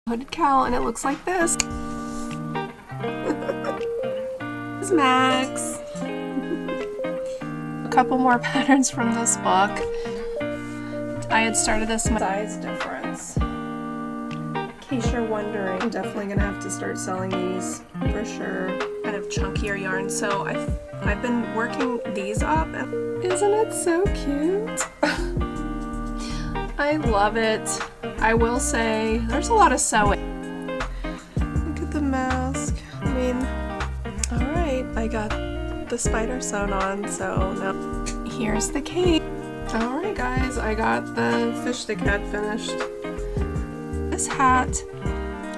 hooded cowl, and it looks like this. This is Max. A couple more patterns from this book. I had started this size difference. In case you're wondering, I'm definitely gonna have to start selling these for sure. Kind of chunkier yarn, so I've been working these up. Isn't it so cute? I love it. I will say there's a lot of sewing. Look at the mask. I mean, all right, I got the spider sewn on, so now here's the cape. All right, guys, I got the fish stick hat finished. This hat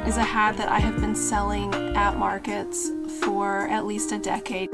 is a hat that I have been selling at markets for at least a decade.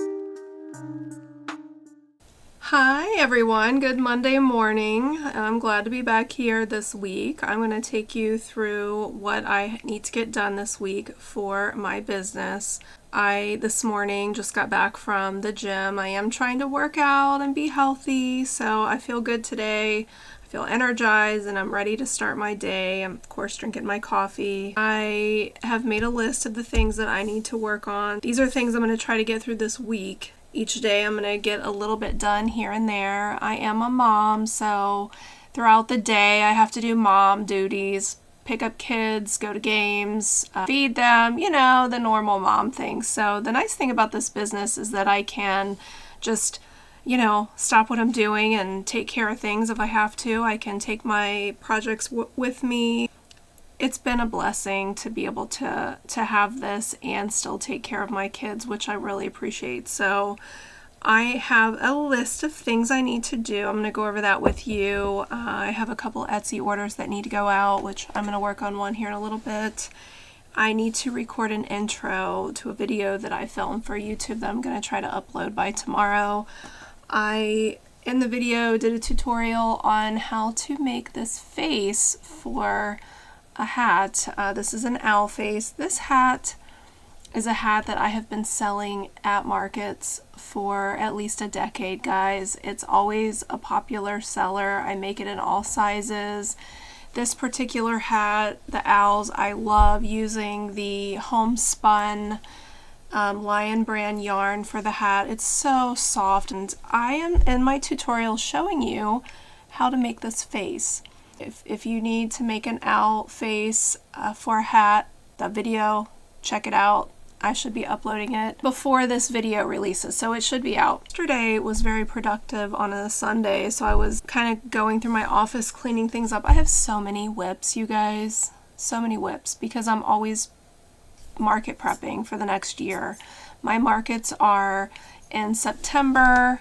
Hi everyone, good Monday morning. I'm glad to be back here this week. I'm going to take you through what I need to get done this week for my business. I, this morning, just got back from the gym. I am trying to work out and be healthy, so I feel good today. I feel energized and I'm ready to start my day. I'm, of course, drinking my coffee. I have made a list of the things that I need to work on. These are things I'm going to try to get through this week. Each day I'm going to get a little bit done here and there. I am a mom, so throughout the day I have to do mom duties, pick up kids, go to games, feed them, you know, the normal mom things. So the nice thing about this business is that I can just, you know, stop what I'm doing and take care of things if I have to. I can take my projects with me. It's been a blessing to be able to have this and still take care of my kids, which I really appreciate. So I have a list of things I need to do. I'm going to go over that with you. I have a couple Etsy orders that need to go out, which I'm going to work on one here in a little bit. I need to record an intro to a video that I filmed for YouTube that I'm going to try to upload by tomorrow. In the video, did a tutorial on how to make this face for a hat. This is an owl face. This hat is a hat that I have been selling at markets for at least a decade, guys. It's always a popular seller. I make it in all sizes. This particular hat, the owls, I love using the homespun Lion brand yarn for the hat. It's so soft, and I am in my tutorial showing you how to make this face. If you need to make an owl face for a hat, the video, check it out. I should be uploading it before this video releases, so it should be out. Yesterday was very productive on a Sunday, so I was kind of going through my office, cleaning things up. I have so many whips, you guys. So many whips, because I'm always market prepping for the next year. My markets are in September,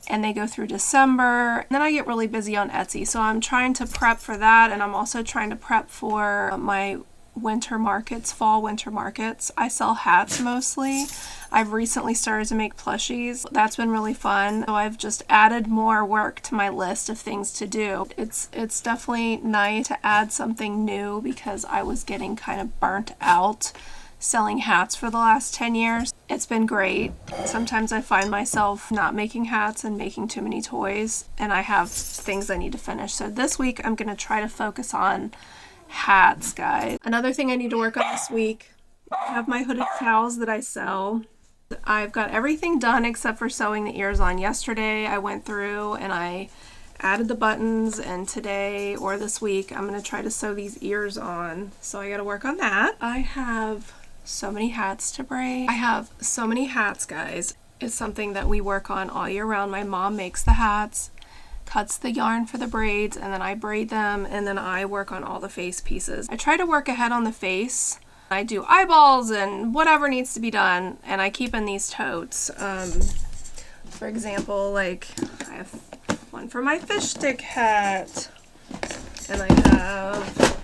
and they go through December. And then I get really busy on Etsy, so I'm trying to prep for that, and I'm also trying to prep for my winter markets, fall winter markets. I sell hats mostly. I've recently started to make plushies. That's been really fun. So I've just added more work to my list of things to do. It's definitely nice to add something new because I was getting kind of burnt out selling hats for the last 10 years. It's been great. Sometimes I find myself not making hats and making too many toys, and I have things I need to finish. So this week I'm going to try to focus on hats, guys. Another thing I need to work on this week, I have my hooded towels that I sell. I've got everything done except for sewing the ears on. Yesterday I went through and I added the buttons, and today or this week I'm going to try to sew these ears on. So I got to work on that. I have so many hats to braid. I have so many hats, guys. It's something that we work on all year round. My mom makes the hats, cuts the yarn for the braids, and then I braid them, and then I work on all the face pieces. I try to work ahead on the face. I do eyeballs and whatever needs to be done, and I keep in these totes. For example, like I have one for my fish stick hat, and I have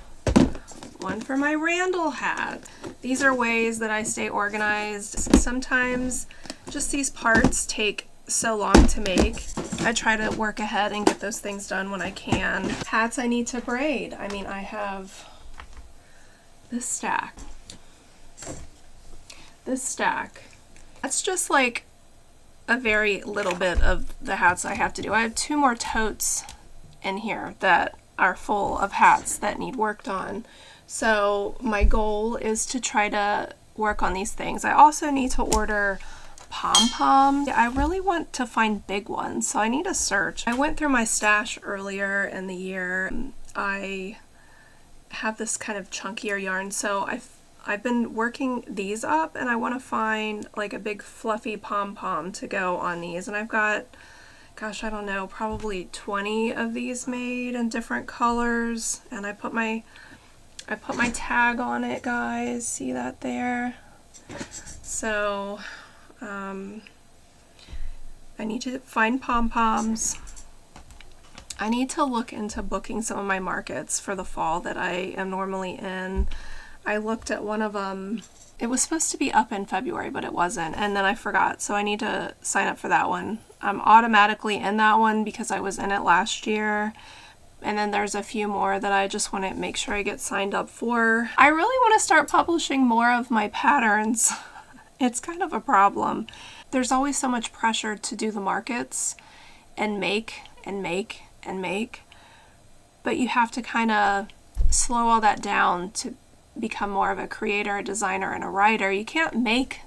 one for my Randall hat. These are ways that I stay organized. Sometimes just these parts take so long to make. I try to work ahead and get those things done when I can. Hats I need to braid. I mean, I have this stack. This stack. That's just like a very little bit of the hats I have to do. I have 2 more totes in here that are full of hats that need worked on. So my goal is to try to work on these things. I also need to order pom-poms. I really want to find big ones, so I need to search. I went through my stash earlier in the year. I have this kind of chunkier yarn, so I've been working these up, and I want to find like a big fluffy pom-pom to go on these. And I've got, gosh, I don't know, probably 20 of these made in different colors, and I put my tag on it, guys. See that there? So I need to find pom-poms. I need to look into booking some of my markets for the fall that I am normally in. I looked at one of them. It was supposed to be up in February, but it wasn't, and then I forgot, so I need to sign up for that one. I'm automatically in that one because I was in it last year. And then there's a few more that I just want to make sure I get signed up for. I really want to start publishing more of my patterns. It's kind of a problem. There's always so much pressure to do the markets and make and make and make. But you have to kind of slow all that down to become more of a creator, a designer, and a writer. You can't make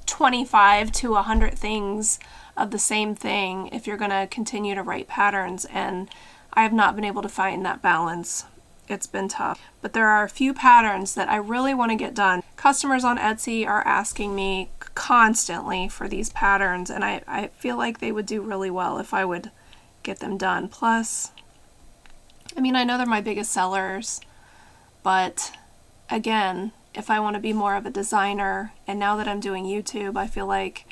25 to 100 things of the same thing if you're going to continue to write patterns, and I have not been able to find that balance. It's been tough. But there are a few patterns that I really want to get done. Customers on Etsy are asking me constantly for these patterns, and I feel like they would do really well if I would get them done. Plus, I mean, I know they're my biggest sellers, but again, if I want to be more of a designer, and now that I'm doing YouTube, I feel like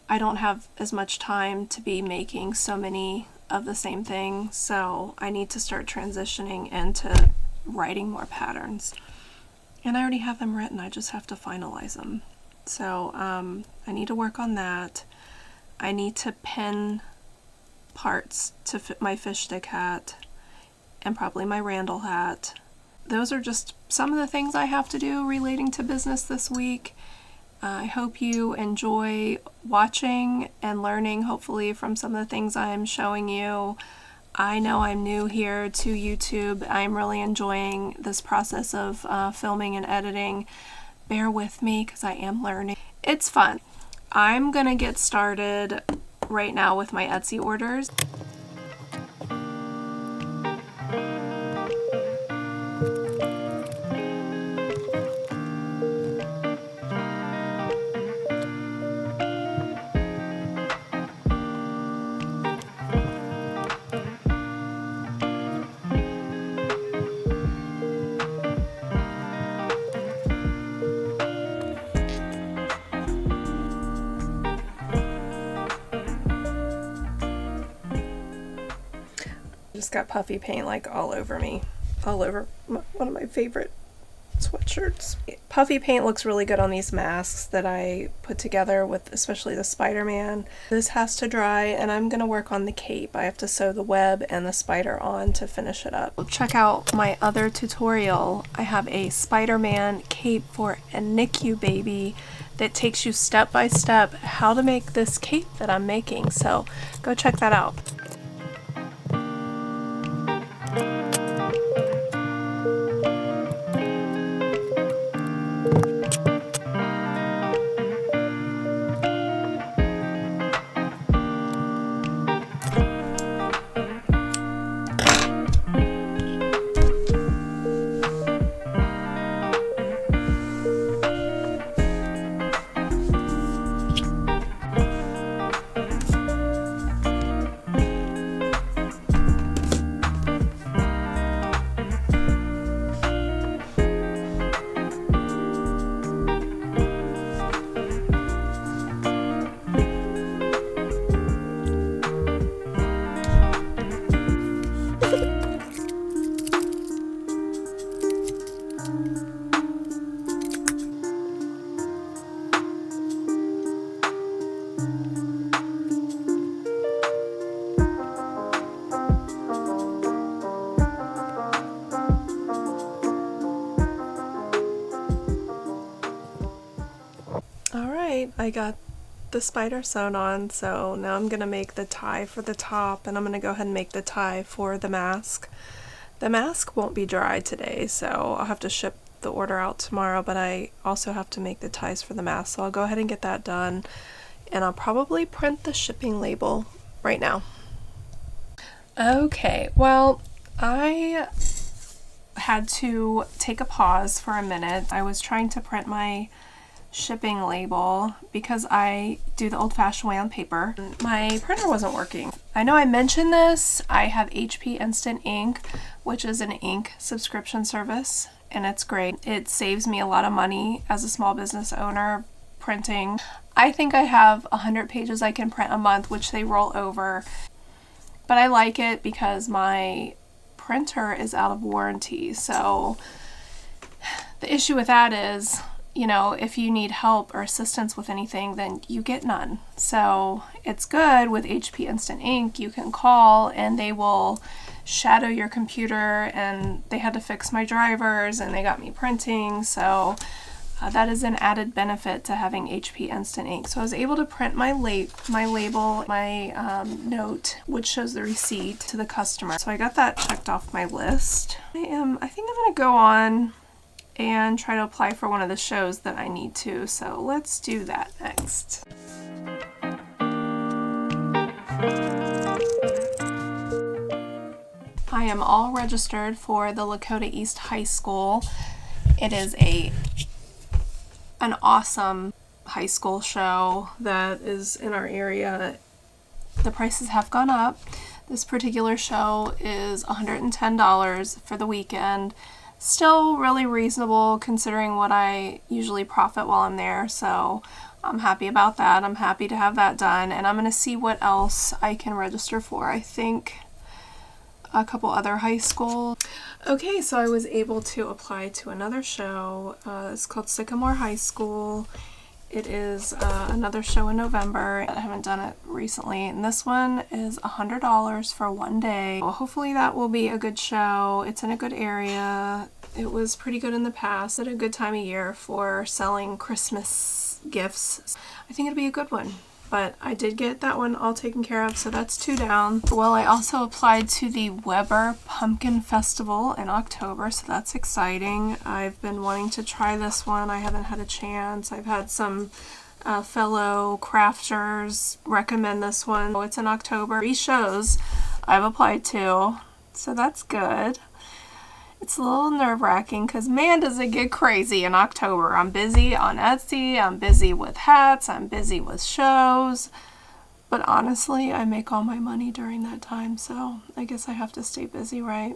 I don't have as much time to be making so many of the same thing, so I need to start transitioning into writing more patterns. And I already have them written, I just have to finalize them. So I need to work on that. I need to pin parts to fit my fish stick hat and probably my Randall hat. Those are just some of the things I have to do relating to business this week. I hope you enjoy watching and learning, hopefully, from some of the things I'm showing you. I know I'm new here to YouTube. I'm really enjoying this process of filming and editing. Bear with me because I am learning. It's fun. I'm gonna get started right now with my Etsy orders. Just got puffy paint like all over me, all over one of my favorite sweatshirts. Puffy paint looks really good on these masks that I put together with especially the Spider-Man. This has to dry, and I'm gonna work on the cape. I have to sew the web and the spider on to finish it up. Check out my other tutorial. I have a Spider-Man cape for a NICU baby that takes you step by step how to make this cape that I'm making, so go check that out. I got the spider sewn on, so now I'm gonna make the tie for the top, and I'm gonna go ahead and make the tie for the mask. The mask won't be dry today, so I'll have to ship the order out tomorrow, but I also have to make the ties for the mask, so I'll go ahead and get that done, and I'll probably print the shipping label right now. Okay, well, I had to take a pause for a minute. I was trying to print my shipping label because I do the old-fashioned way on paper. My printer wasn't working. I know I mentioned this. I have HP Instant Ink, which is an ink subscription service, and it's great. It saves me a lot of money as a small business owner printing. I think I have 100 pages I can print a month, which they roll over, but I like it because my printer is out of warranty. So the issue with that is, you know, if you need help or assistance with anything, then you get none. So it's good with HP Instant Ink. You can call and they will shadow your computer, and they had to fix my drivers and they got me printing. So that is an added benefit to having HP Instant Ink. So I was able to print my label, my note, which shows the receipt to the customer. So I got that checked off my list. I think I'm gonna go on and try to apply for one of the shows that I need to. So let's do that next. I am all registered for the Lakota East High School. It is an awesome high school show that is in our area. The prices have gone up. This particular show is $110 for the weekend. Still really reasonable considering what I usually profit while I'm there, so I'm happy about that. I'm happy to have that done, and I'm going to see what else I can register for. I think a couple other high schools. Okay, so I was able to apply to another show. It's called Sycamore High School. It is another show in November. I haven't done it recently, and this one is $100 for one day. Well, hopefully that will be a good show. It's in a good area. It was pretty good in the past. At a good time of year for selling Christmas gifts. I think it'll be a good one. But I did get that one all taken care of, so that's 2 down. Well, I also applied to the Weber Pumpkin Festival in October, so that's exciting. I've been wanting to try this one. I haven't had a chance. I've had some fellow crafters recommend this one. It's in October. 3 shows I've applied to, so that's good. It's a little nerve-wracking because, man, does it get crazy in October. I'm busy on Etsy, I'm busy with hats, I'm busy with shows. But honestly, I make all my money during that time, so I guess I have to stay busy, right?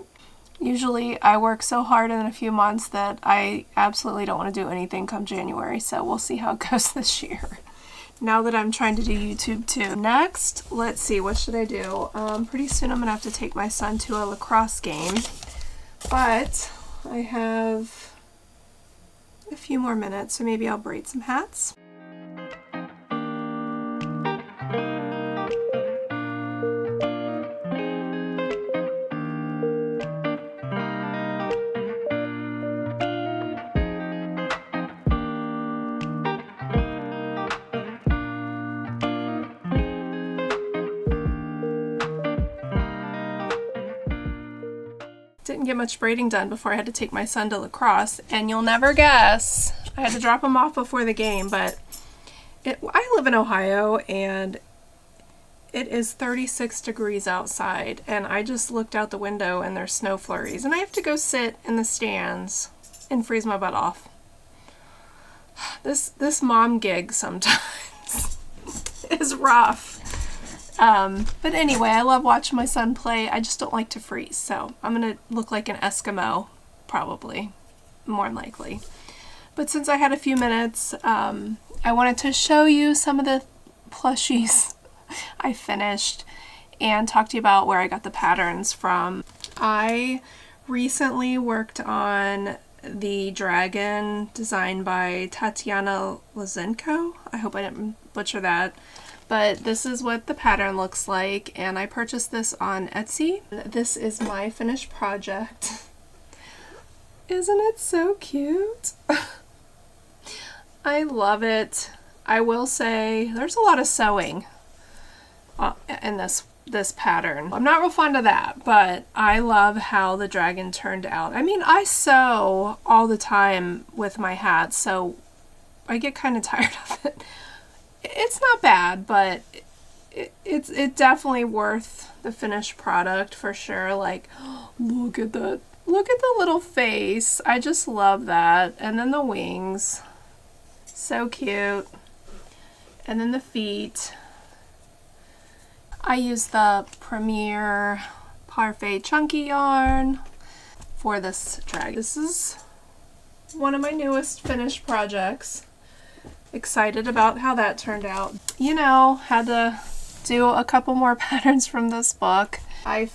Usually I work so hard in a few months that I absolutely don't want to do anything come January, so we'll see how it goes this year. Now that I'm trying to do YouTube too. Next, let's see, what should I do? Pretty soon I'm going to have to take my son to a lacrosse game. But I have a few more minutes, so maybe I'll braid some hats. Didn't get much braiding done before I had to take my son to lacrosse, and you'll never guess, I had to drop him off before the game, but I live in Ohio and it is 36 degrees outside, and I just looked out the window and there's snow flurries, and I have to go sit in the stands and freeze my butt off. This mom gig sometimes is rough. But anyway, I love watching my son play. I just don't like to freeze, so I'm gonna look like an Eskimo, probably, more than likely. But since I had a few minutes, I wanted to show you some of the plushies I finished and talk to you about where I got the patterns from. I recently worked on the dragon designed by Tatiana Lazenko. I hope I didn't butcher that. But this is what the pattern looks like, and I purchased this on Etsy. This is my finished project. Isn't it so cute? I love it. I will say there's a lot of sewing in this this pattern. I'm not real fond of that, but I love how the dragon turned out. I mean, I sew all the time with my hats, so I get kind of tired of it. It's not bad, but it's definitely worth the finished product for sure. Like, look at that. Look at the little face. I just love that. And then the wings. So cute. And then the feet. I use the Premier Parfait Chunky yarn for this dragon. This is one of my newest finished projects. Excited about how that turned out. You know, had to do a couple more patterns from this book. I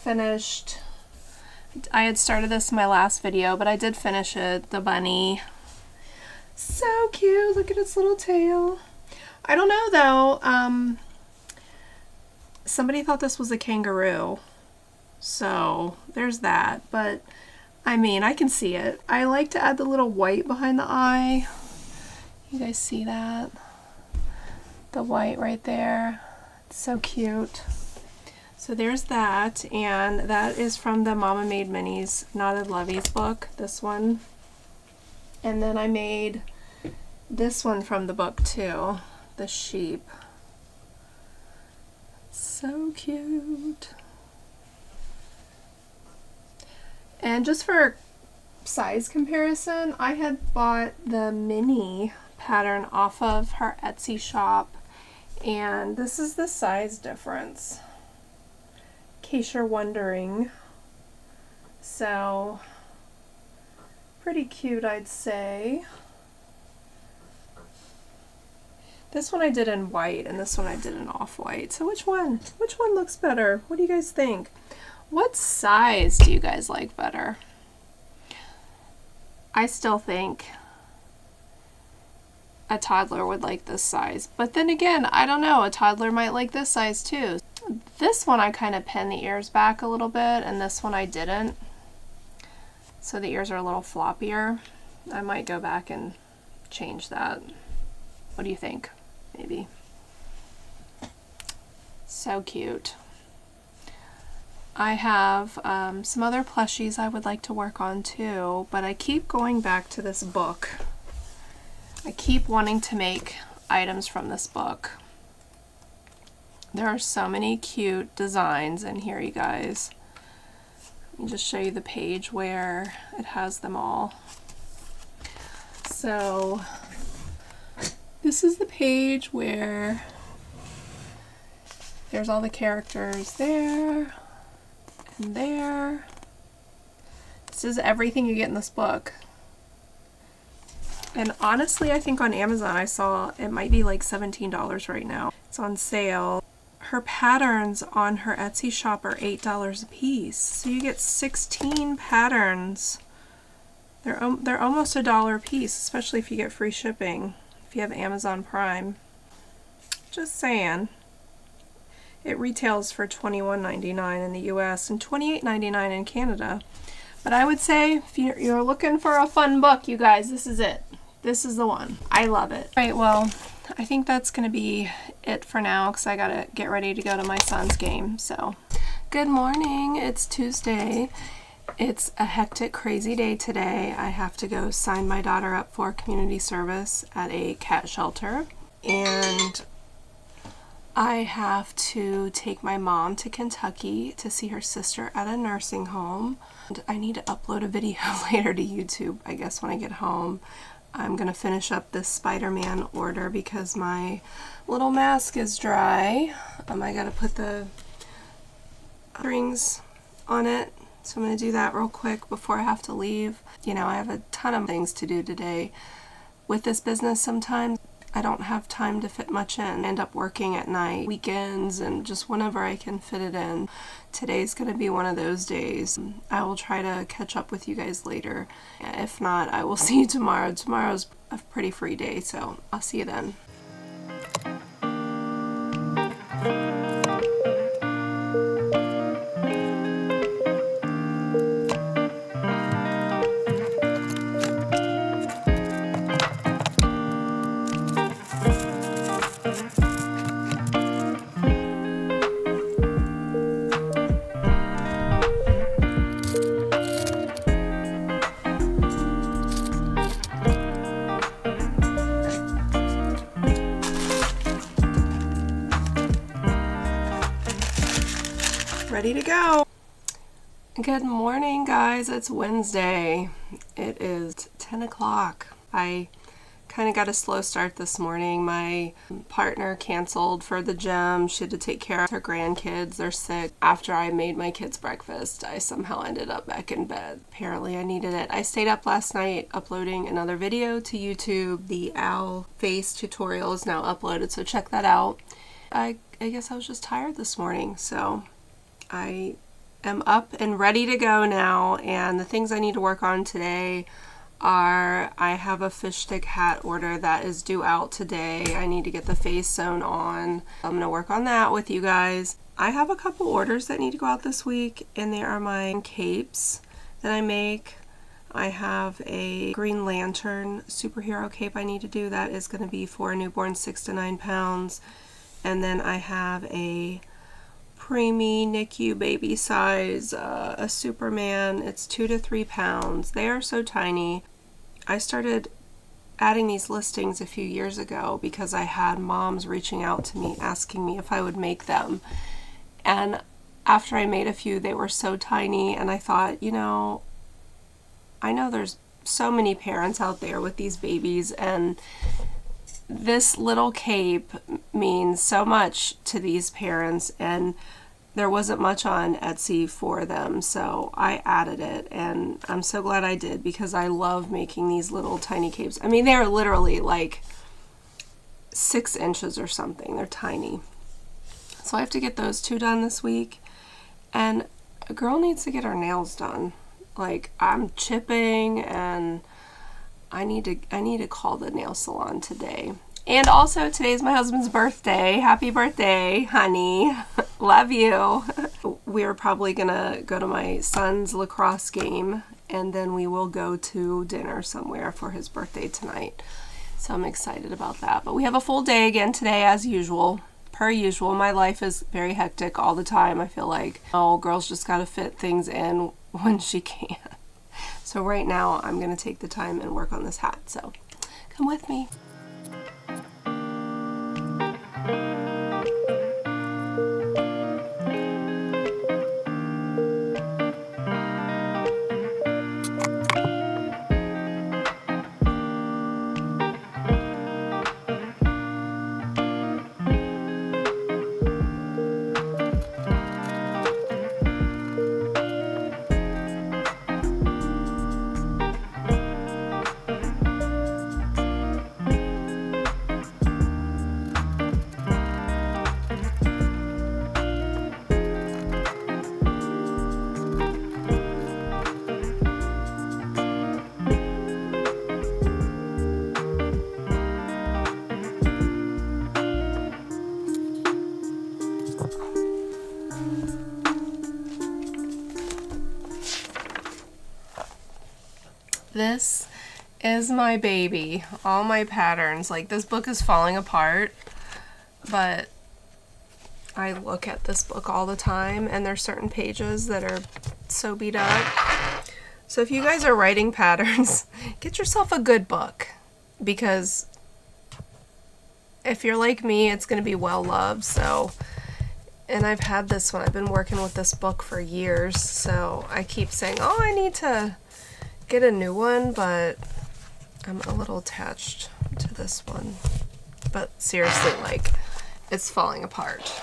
had started this in my last video, but I did finish it. The bunny. So cute. Look at its little tail. I don't know though. Somebody thought this was a kangaroo. So there's that. But I mean, I can see it. I like to add the little white behind the eye. You guys see that? The white right there. It's so cute. So there's that, and that is from the Mama Made Minis Knotted Loveys book, this one. And then I made this one from the book too, the sheep. So cute. And just for size comparison, I had bought the mini pattern off of her Etsy shop, and this is the size difference, in case you're wondering. So pretty cute, I'd say. This one I did in white and this one I did in off-white. So which one looks better? What do you guys think? What size do you guys like better? I still think a toddler would like this size, but then again, I don't know, a toddler might like this size too. This one I kind of pinned the ears back a little bit, and this one I didn't, so the ears are a little floppier. I might go back and change that. What do you think? Maybe. So cute. I have some other plushies I would like to work on too, but I keep going back to this book. I keep wanting to make items from this book. There are so many cute designs in here, you guys. Let me just show you the page where it has them all. So this is the page where there's all the characters there and there. This is everything you get in this book. And honestly, I think on Amazon I saw it might be like $17 right now. It's on sale. Her patterns on her Etsy shop are $8 a piece. So you get 16 patterns. They're almost $1 a piece, especially if you get free shipping, if you have Amazon Prime. Just saying. It retails for $21.99 in the US and $28.99 in Canada. But I would say if you're looking for a fun book, you guys, this is it. This is the one. I love it. All right, well, I think that's going to be it for now because I got to get ready to go to my son's game. So, good morning. It's Tuesday. It's a hectic, crazy day today. I have to go sign my daughter up for community service at a cat shelter. And I have to take my mom to Kentucky to see her sister at a nursing home. And I need to upload a video later to YouTube, I guess, when I get home. I'm going to finish up this Spider-Man order because my little mask is dry. I got to put the rings on it. So I'm going to do that real quick before I have to leave. You know, I have a ton of things to do today. With this business, sometimes I don't have time to fit much in. I end up working at night, weekends, and just whenever I can fit it in. Today's going to be one of those days. I will try to catch up with you guys later. If not, I will see you tomorrow. Tomorrow's a pretty free day, so I'll see you then. ready to go. Good morning, guys. It's Wednesday. It is 10 o'clock. I kind of got a slow start this morning. My partner canceled for the gym. She had to take care of her grandkids. They're sick. After I made my kids breakfast, I somehow ended up back in bed. Apparently I needed it. I stayed up last night uploading another video to YouTube. The owl face tutorial is now uploaded, so check that out. I guess I was just tired this morning, so I am up and ready to go now. And the things I need to work on today are, I have a fish stick hat order that is due out today. I need to get the face sewn on. I'm going to work on that with you guys. I have a couple orders that need to go out this week, and they are my capes that I make. I have a Green Lantern superhero cape I need to do. That is going to be for a newborn 6 to 9 pounds. And then I have a preemie NICU baby size, a Superman. It's 2 to 3 pounds. They are so tiny. I started adding these listings a few years ago because I had moms reaching out to me asking me if I would make them. And after I made a few, they were so tiny, and I thought, you know, I know there's so many parents out there with these babies, and this little cape means so much to these parents, and there wasn't much on Etsy for them, so I added it, and I'm so glad I did because I love making these little tiny capes. I mean, they're literally like 6 inches or something. They're tiny. So I have to get those 2 done this week, and a girl needs to get her nails done. Like, I'm chipping, and I need to call the nail salon today. And also, today's my husband's birthday. Happy birthday, honey. Love you. We're probably gonna go to my son's lacrosse game, and then we will go to dinner somewhere for his birthday tonight. So I'm excited about that. But we have a full day again today, as usual. Per usual, my life is very hectic all the time. I feel like, oh, girls just gotta fit things in when she can. So right now, I'm gonna take the time and work on this hat. So come with me. This is my baby. All my patterns. Like, this book is falling apart, but I look at this book all the time, and there's certain pages that are so beat up. So if you guys are writing patterns, get yourself a good book, because if you're like me, it's going to be well loved. So, and I've had this one. I've been working with this book for years, so I keep saying, oh, I need to get a new one, but I'm a little attached to this one. But seriously, like, it's falling apart.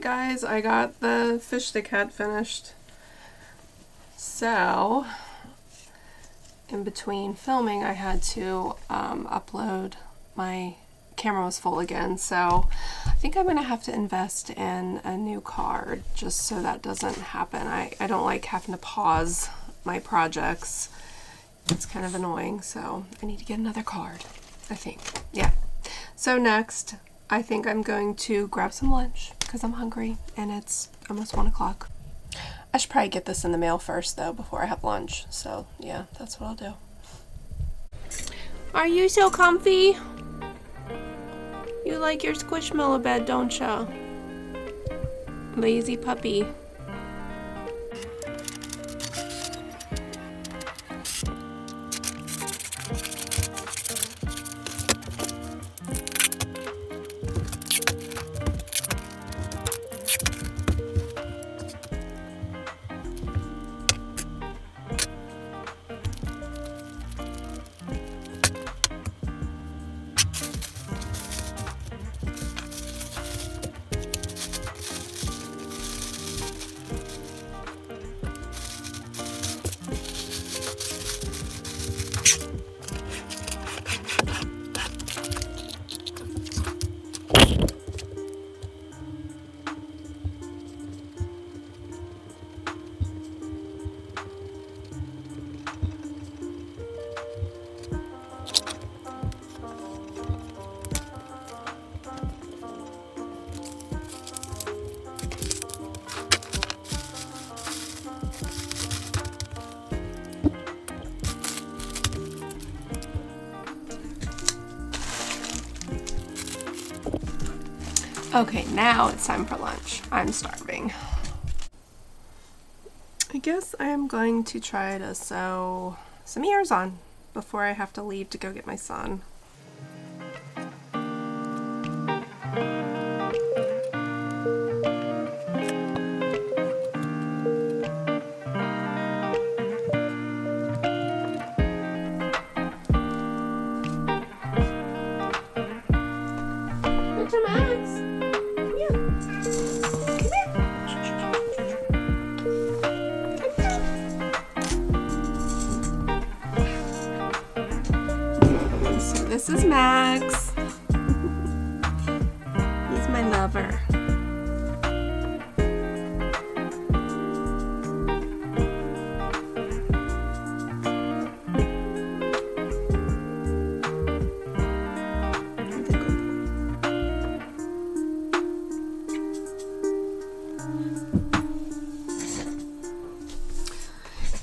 guys, I got the fish stick hat finished. So, in between filming, I had to upload. My camera was full again, so I think I'm gonna have to invest in a new card just so that doesn't happen. I don't like having to pause my projects. It's kind of annoying, so I need to get another card, I think. Yeah. So next, I think I'm going to grab some lunch because I'm hungry and it's almost 1 o'clock. I should probably get this in the mail first though before I have lunch. So yeah, that's what I'll do. Are you so comfy? You like your squishmallow bed, don't ya? Lazy puppy. Okay, now it's time for lunch. I'm starving. I guess I am going to try to sew some ears on before I have to leave to go get my son. This is Max. He's my lover.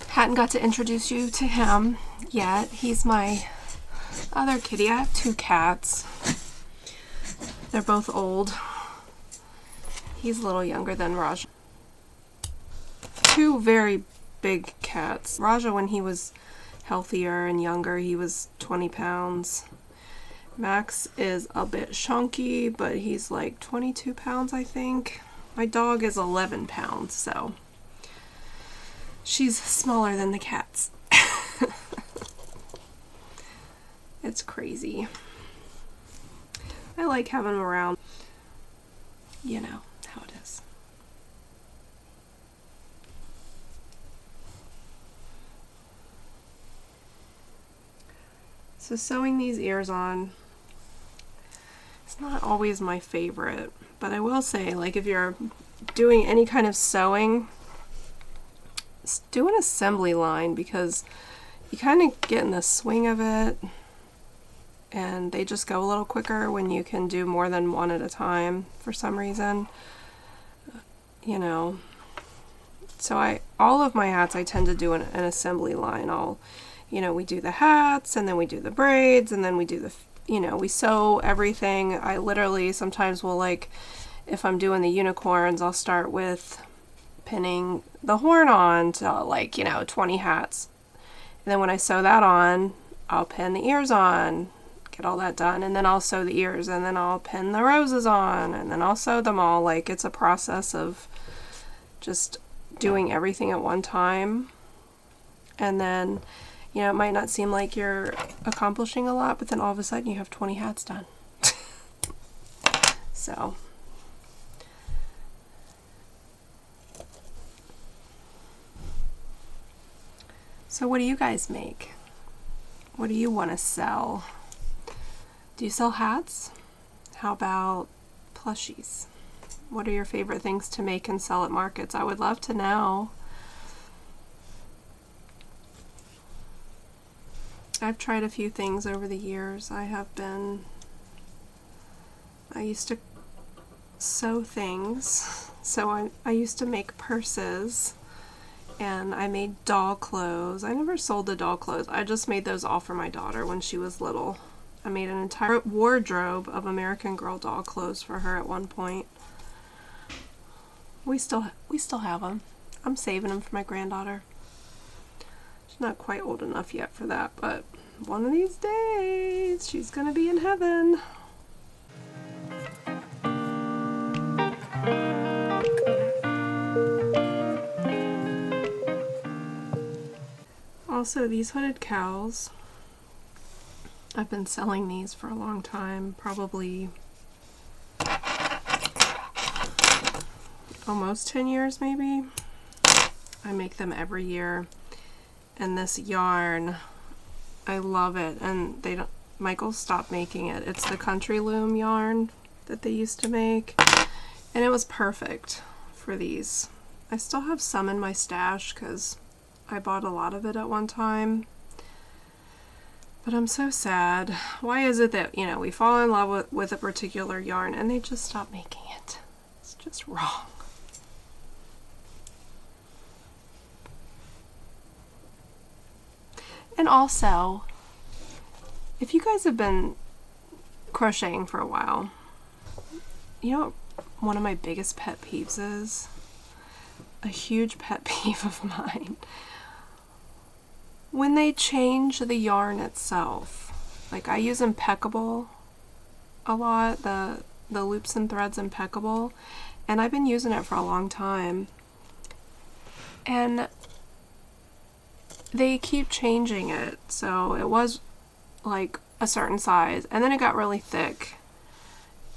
Hadn't got to introduce you to him yet. He's my other kitty. I have 2 cats. They're both old. He's a little younger than Raja. 2 very big cats. Raja, when he was healthier and younger, he was 20 pounds. Max is a bit chunky, but he's like 22 pounds, I think. My dog is 11 pounds, so she's smaller than the cats. It's crazy. I like having them around. You know how it is. So sewing these ears on, it's not always my favorite, but I will say, like, if you're doing any kind of sewing, do an assembly line because you kind of get in the swing of it. And they just go a little quicker when you can do more than one at a time for some reason. You know. So all of my hats I tend to do an assembly line. We do the hats, and then we do the braids, and then we do we sew everything. I literally sometimes will, like, if I'm doing the unicorns, I'll start with pinning the horn on to 20 hats. And then when I sew that on, I'll pin the ears on. Get all that done, and then I'll sew the ears, and then I'll pin the roses on, and then I'll sew them all. Like, it's a process of just doing everything at one time. And then, it might not seem like you're accomplishing a lot, but then all of a sudden you have 20 hats done. So So what do you guys make? What do you want to sell? Do you sell hats? How about plushies? What are your favorite things to make and sell at markets? I would love to know. I've tried a few things over the years. I used to sew things. So I used to make purses, and I made doll clothes. I never sold the doll clothes. I just made those all for my daughter when she was little. I made an entire wardrobe of American Girl doll clothes for her at one point. We still have them. I'm saving them for my granddaughter. She's not quite old enough yet for that, but one of these days she's gonna be in heaven. Also, these hooded cows, I've been selling these for a long time, probably almost 10 years maybe. I make them every year, and this yarn, I love it, and Michael stopped making it. It's the Country Loom yarn that they used to make, and it was perfect for these. I still have some in my stash because I bought a lot of it at one time. But I'm so sad. Why is it that, we fall in love with a particular yarn and they just stop making it? It's just wrong. And also, if you guys have been crocheting for a while, you know what one of my biggest pet peeves is? A huge pet peeve of mine. When they change the yarn itself. Like, I use Impeccable a lot, the Loops and Threads Impeccable, and I've been using it for a long time. And they keep changing it. So it was like a certain size, and then it got really thick.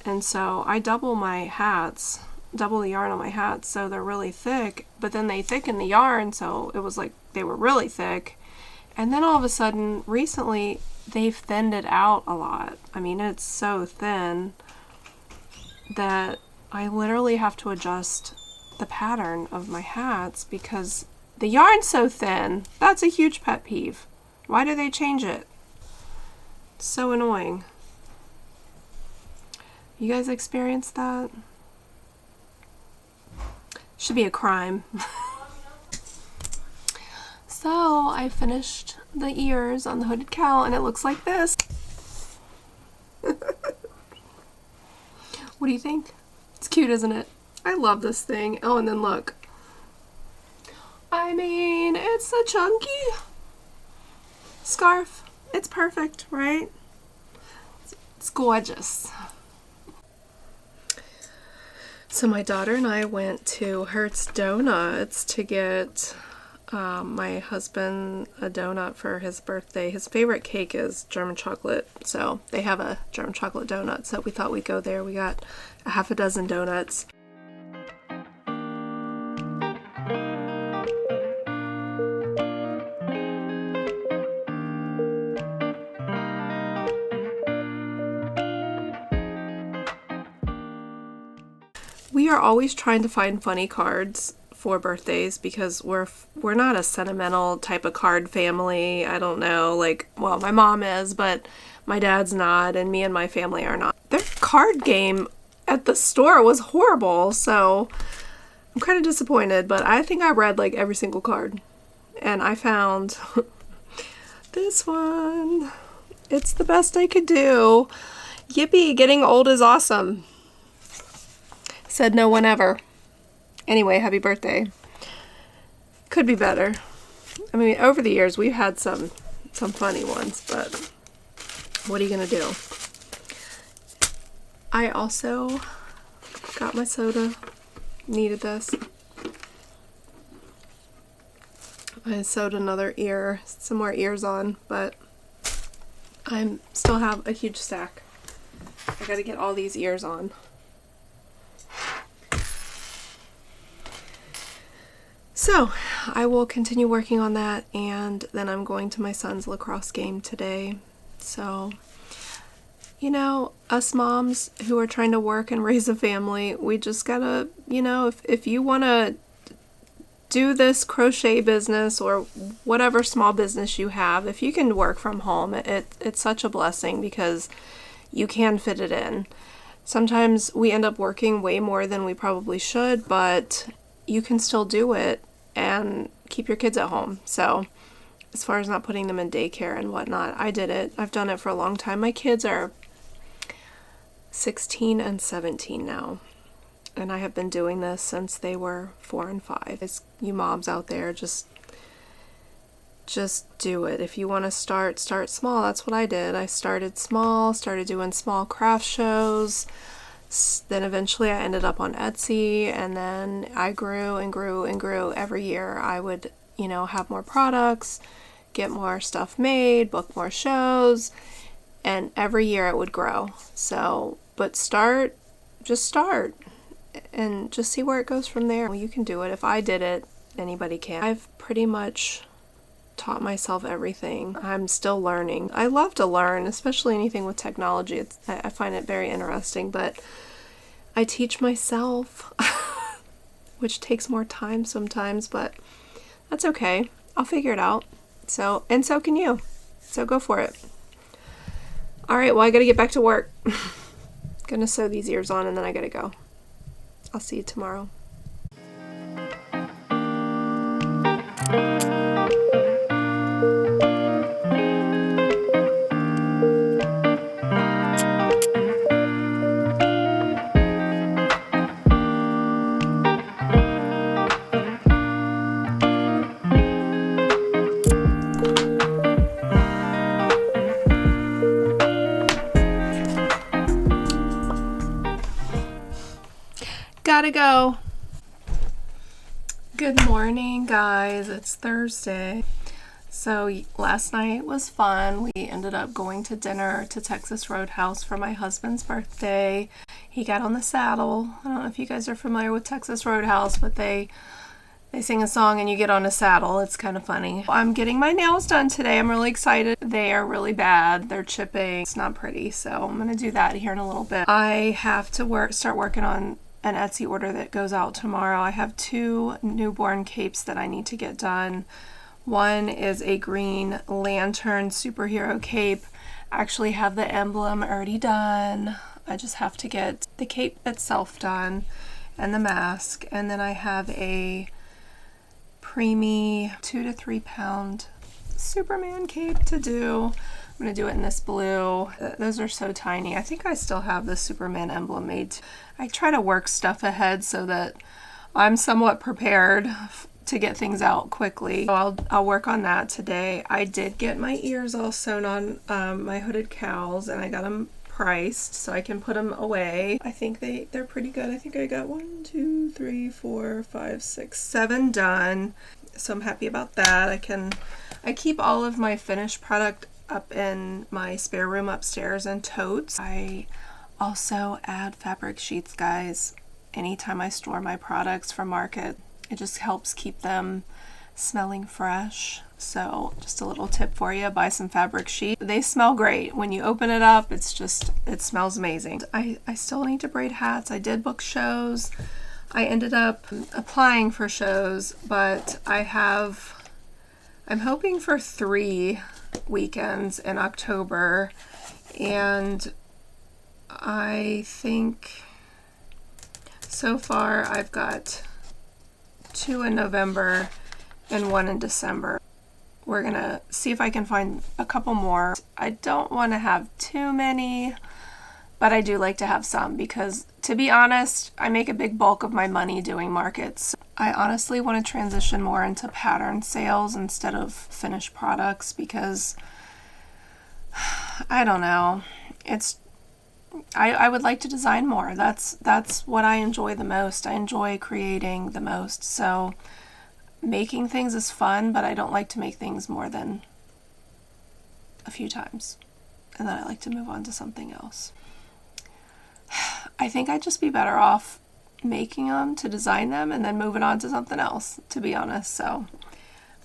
And so I double the yarn on my hats so they're really thick, but then they thicken the yarn, so it was like they were really thick. And then all of a sudden, recently, they've thinned it out a lot. I mean, it's so thin that I literally have to adjust the pattern of my hats because the yarn's so thin. That's a huge pet peeve. Why do they change it? It's so annoying. You guys experience that? Should be a crime. So I finished the ears on the hooded cow and it looks like this. What do you think? It's cute, isn't it? I love this thing. Oh, and then look. I mean, it's a chunky scarf. It's perfect, right? It's gorgeous. So my daughter and I went to Hertz Donuts to get my husband a donut for his birthday. His favorite cake is German chocolate, so they have a German chocolate donut, so we thought we'd go there. We got a half a dozen donuts. We are always trying to find funny cards for birthdays because we're not a sentimental type of card family. I don't know, like, well, my mom is, but my dad's not, and me and my family are not. Their card game at the store was horrible, so I'm kind of disappointed, but I think I read like every single card, and I found this one. It's the best I could do. Yippee, getting old is awesome. Said no one ever. Anyway, happy birthday. Could be better. I mean, over the years we've had some funny ones, but what are you gonna do? I also got my soda. Needed this. I sewed another ear, some more ears on, but I still have a huge stack. I gotta get all these ears on. So I will continue working on that, and then I'm going to my son's lacrosse game today. So, you know, us moms who are trying to work and raise a family, we just gotta, you know, if you want to do this crochet business or whatever small business you have, if you can work from home, it's such a blessing because you can fit it in. Sometimes we end up working way more than we probably should, but you can still do it and keep your kids at home. So as far as not putting them in daycare and whatnot, I did it. I've done it for a long time. My kids are 16 and 17 now, and I have been doing this since they were 4 and 5. It's you moms out there, just do it. If you want to start small. That's what I did. I started small, started doing small craft shows. Then eventually I ended up on Etsy, and then I grew and grew and grew. Every year I would, you know, have more products, get more stuff made, book more shows, and every year it would grow. So, but just start and just see where it goes from there. Well, you can do it. If I did it, anybody can. I've pretty much taught myself everything. I'm still learning. I love to learn, especially anything with technology. I find it very interesting, but I teach myself, which takes more time sometimes, but that's okay. I'll figure it out. So can you. So go for it. All right, well, I gotta get back to work. Gonna sew these ears on and then I gotta go. I'll see you tomorrow. Gotta go. Good morning, guys. It's Thursday. So last night was fun. We ended up going to dinner to Texas Roadhouse for my husband's birthday. He got on the saddle. I don't know if you guys are familiar with Texas Roadhouse, but they sing a song and you get on a saddle. It's kind of funny. I'm getting my nails done today. I'm really excited. They are really bad. They're chipping. It's not pretty. So I'm going to do that here in a little bit. I have to start working on an Etsy order that goes out tomorrow. I have 2 newborn capes that I need to get done. One is a green lantern superhero cape. I actually have the emblem already done. I just have to get the cape itself done and the mask. And then I have a preemie 2 to 3 pound Superman cape to do. I'm going to do it in this blue. Those are so tiny. I think I still have the Superman emblem made. I try to work stuff ahead so that I'm somewhat prepared to get things out quickly. So I'll work on that today. I did get my ears all sewn on my hooded cows, and I got them priced so I can put them away. I think they're pretty good. I think I got 1, 2, 3, 4, 5, 6, 7 done. So I'm happy about that. I keep all of my finished product up in my spare room upstairs in totes. I also add fabric sheets, guys, anytime I store my products from market. It just helps keep them smelling fresh. So just a little tip for you, buy some fabric sheet. They smell great. When you open it up, it smells amazing. I still need to braid hats. I did book shows. I ended up applying for shows, but I'm hoping for 3 weekends in October, and I think so far I've got 2 in November and 1 in December. We're gonna see if I can find a couple more. I don't want to have too many, but I do like to have some because, to be honest, I make a big bulk of my money doing markets. I honestly want to transition more into pattern sales instead of finished products because I don't know. I would like to design more. That's what I enjoy the most. I enjoy creating the most. So making things is fun, but I don't like to make things more than a few times. And then I like to move on to something else. I think I'd just be better off making them to design them and then moving on to something else, to be honest. So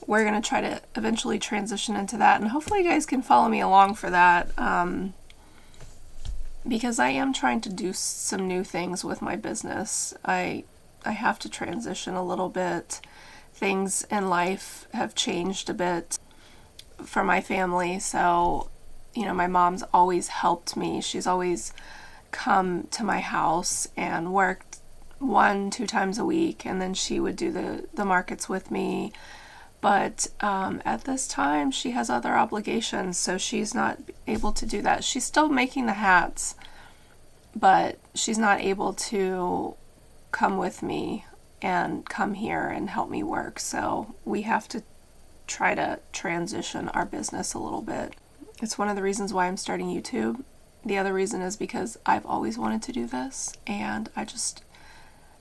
we're going to try to eventually transition into that, and hopefully you guys can follow me along for that, because I am trying to do some new things with my business. I have to transition a little bit. Things in life have changed a bit for my family, so you know, my mom's always helped me. She's always come to my house and worked 1-2 times a week, and then she would do the markets with me. But at this time she has other obligations, so she's not able to do that. She's still making the hats, but she's not able to come with me and come here and help me work. So we have to try to transition our business a little bit. It's one of the reasons why I'm starting YouTube. The other reason is because I've always wanted to do this, and I just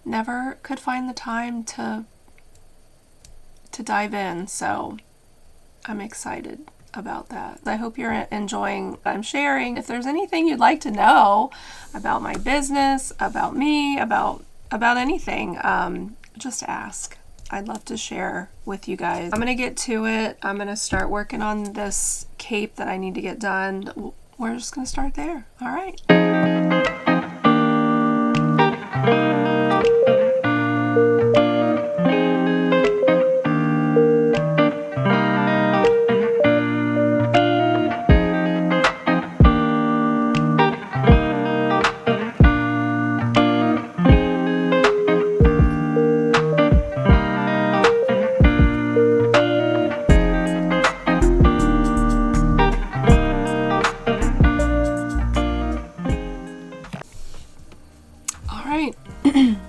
never could find the time to dive in. So I'm excited about that. I hope you're enjoying what I'm sharing. If there's anything you'd like to know about my business, about me, about anything, just ask. I'd love to share with you guys. I'm gonna get to it. I'm gonna start working on this cape that I need to get done. We're just gonna start there. All right.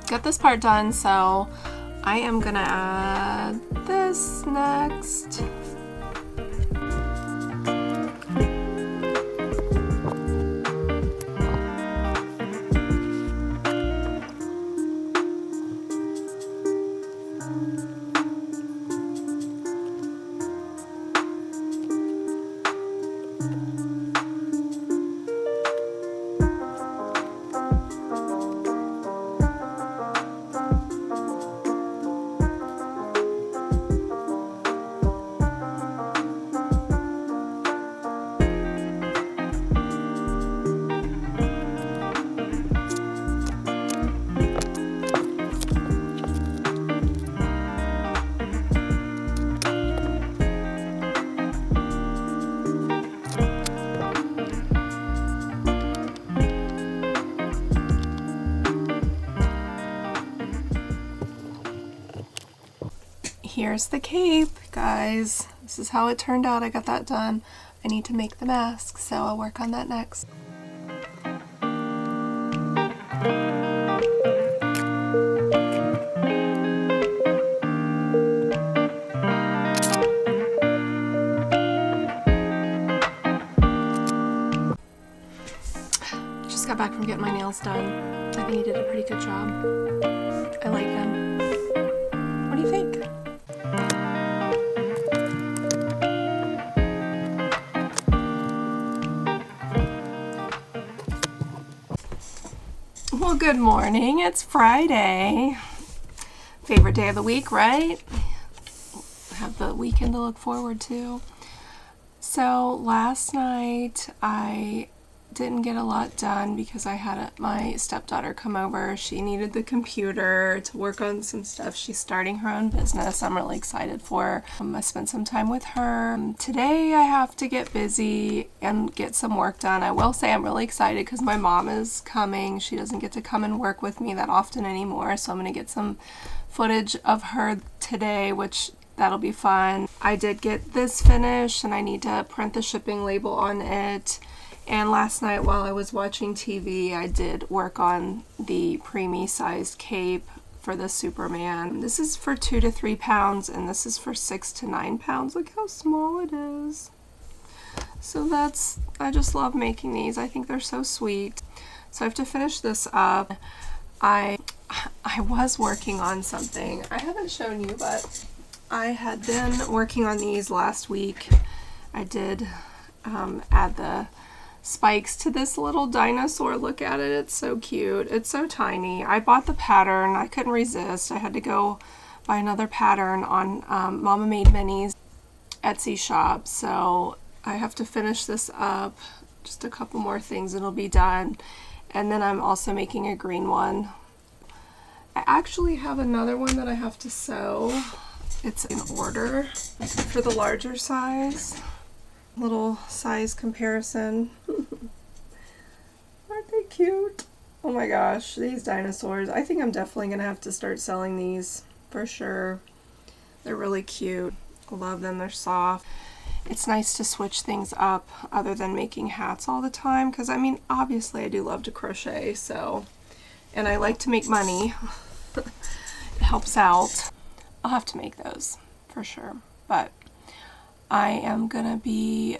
Got this part done, so I am gonna add this next. Here's the cape, guys. This is how it turned out. I got that done. I need to make the mask, so I'll work on that next. Just got back from getting my nails done. I think he did a pretty good job. I like them. What do you think? Well, good morning. It's Friday. Favorite day of the week, right? Have the weekend to look forward to. So last night I didn't get a lot done because I had my stepdaughter come over. She needed the computer to work on some stuff. She's starting her own business. I'm really excited for her. I spent some time with her. Today I have to get busy and get some work done. I will say I'm really excited because my mom is coming. She doesn't get to come and work with me that often anymore, so I'm going to get some footage of her today, which that'll be fun. I did get this finished and I need to print the shipping label on it. And last night while I was watching TV, I did work on the preemie sized cape for the Superman. This is for 2 to 3 pounds and this is for 6 to 9 pounds. Look how small it is. So I just love making these. I think they're so sweet. So I have to finish this up. I was working on something. I haven't shown you, but I had been working on these last week. I did add the spikes to this little dinosaur. Look at it. It's so cute. It's so tiny. I bought the pattern. I couldn't resist. I had to go buy another pattern on Mama Made Minis Etsy shop. So I have to finish this up. Just a couple more things, it'll be done. And then I'm also making a green one. I actually have another one that I have to sew. It's in order for the larger size. Little size comparison. Aren't they cute? Oh my gosh, these dinosaurs. I think I'm definitely gonna have to start selling these for sure. They're really cute. I love them, they're soft. It's nice to switch things up other than making hats all the time, because I mean, obviously I do love to crochet, so, and I like to make money. It helps out. I'll have to make those for sure, but I am gonna be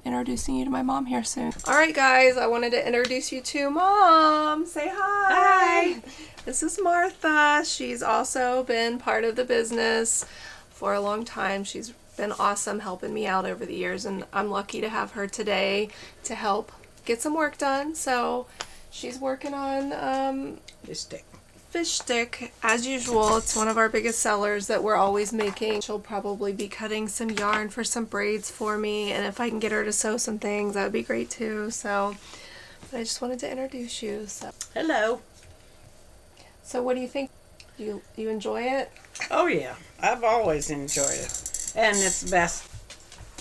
introducing you to my mom here soon. All right, guys, I wanted to introduce you to Mom. Say hi. Hi. This is Martha. She's also been part of the business for a long time. She's been awesome helping me out over the years, and I'm lucky to have her today to help get some work done. So she's working on fish stick as usual. It's one of our biggest sellers that we're always making. She'll probably be cutting some yarn for some braids for me, and if I can get her to sew some things, that would be great too. So but I just wanted to introduce you. So hello. So what do you think? You enjoy it? Oh yeah, I've always enjoyed it. And it's best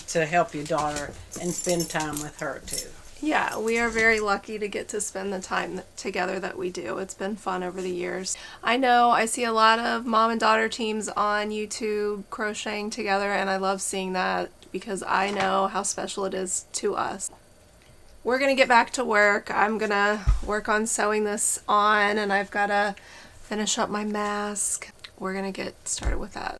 to help your daughter and spend time with her too. Yeah, we are very lucky to get to spend the time together that we do. It's been fun over the years. I know I see a lot of mom and daughter teams on YouTube crocheting together, and I love seeing that because I know how special it is to us. We're going to get back to work. I'm going to work on sewing this on, and I've got to finish up my mask. We're going to get started with that.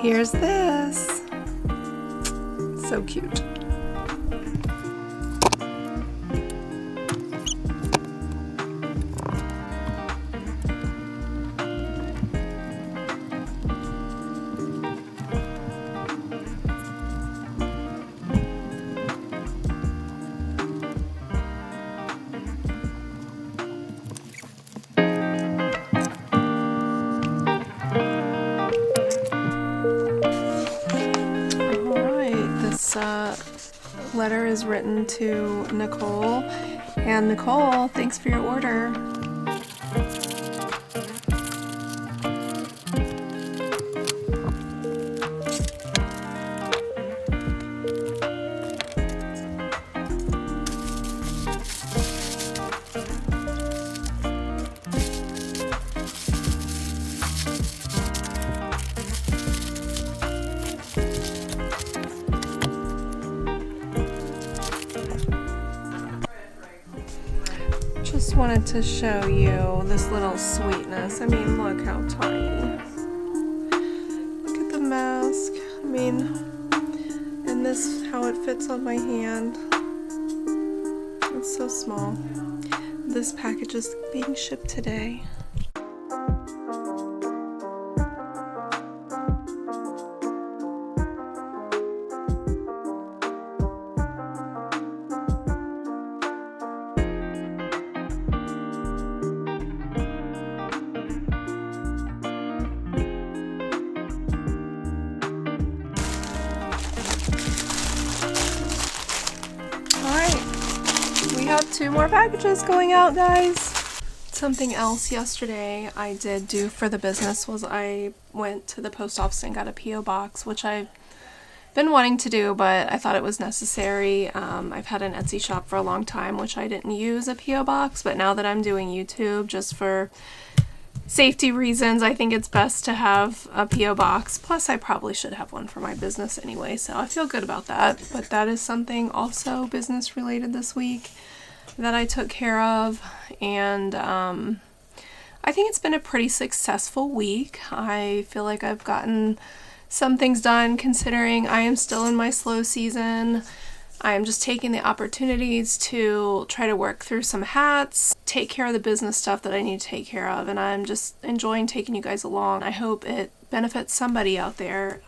Here's this. So cute. Letter is written to Nicole, and Nicole, thanks for your order. Just wanted to show you this little sweetness. I mean, look how tiny. Look at the mask. I mean, and this, how it fits on my hand. It's so small. This package is being shipped today. have 2 more packages going out, guys. Something else yesterday I did do for the business was I went to the post office and got a P.O. box, which I've been wanting to do, but I thought it was necessary. I've had an Etsy shop for a long time, which I didn't use a P.O. box, but now that I'm doing YouTube, just for safety reasons, I think it's best to have a P.O. box. Plus, I probably should have one for my business anyway, so I feel good about that. But that is something also business related this week that I took care of, and I think it's been a pretty successful week. I feel like I've gotten some things done considering I am still in my slow season. I am just taking the opportunities to try to work through some hats, take care of the business stuff that I need to take care of, and I'm just enjoying taking you guys along. I hope it benefits somebody out there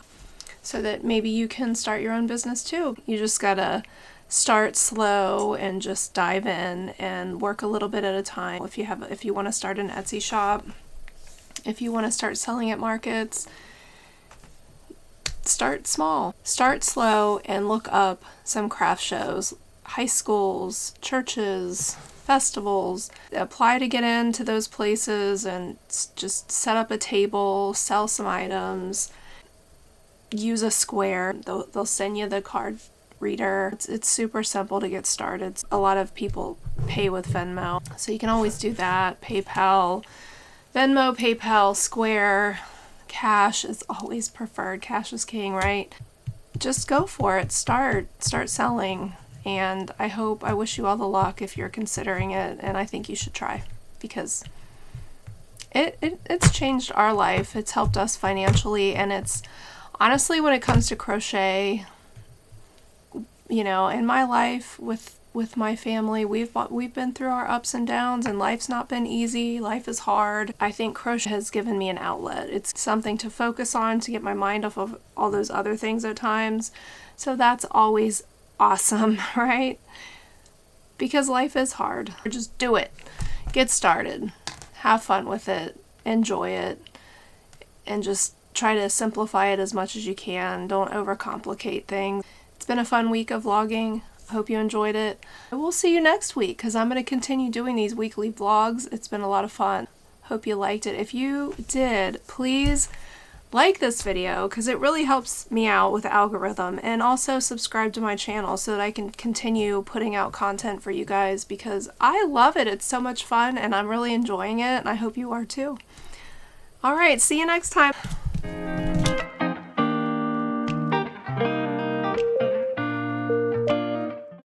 so that maybe you can start your own business too. You just gotta start slow and just dive in and work a little bit at a time. If you want to start an Etsy shop, if you want to start selling at markets, start small, start slow, and look up some craft shows, high schools, churches, festivals. Apply to get into those places and just set up a table, sell some items, use a square. They'll send you the card reader. It's super simple to get started. A lot of people pay with Venmo, so you can always do that. PayPal, Venmo, PayPal, Square. Cash is always preferred. Cash is king, right? Just go for it. Start selling. And I wish you all the luck if you're considering it, and I think you should try, because it's changed our life. It's helped us financially, and it's honestly, when it comes to crochet, you know, in my life with my family, we've been through our ups and downs, and life's not been easy. Life is hard. I think crochet has given me an outlet. It's something to focus on, to get my mind off of all those other things at times. So that's always awesome, right? Because life is hard. Just do it. Get started. Have fun with it. Enjoy it. And just try to simplify it as much as you can. Don't overcomplicate things. It's been a fun week of vlogging. I hope you enjoyed it. We'll see you next week, because I'm going to continue doing these weekly vlogs. It's been a lot of fun. Hope you liked it. If you did, please like this video, because it really helps me out with the algorithm, and also subscribe to my channel so that I can continue putting out content for you guys, because I love it. It's so much fun, and I'm really enjoying it, and I hope you are too. All right, see you next time.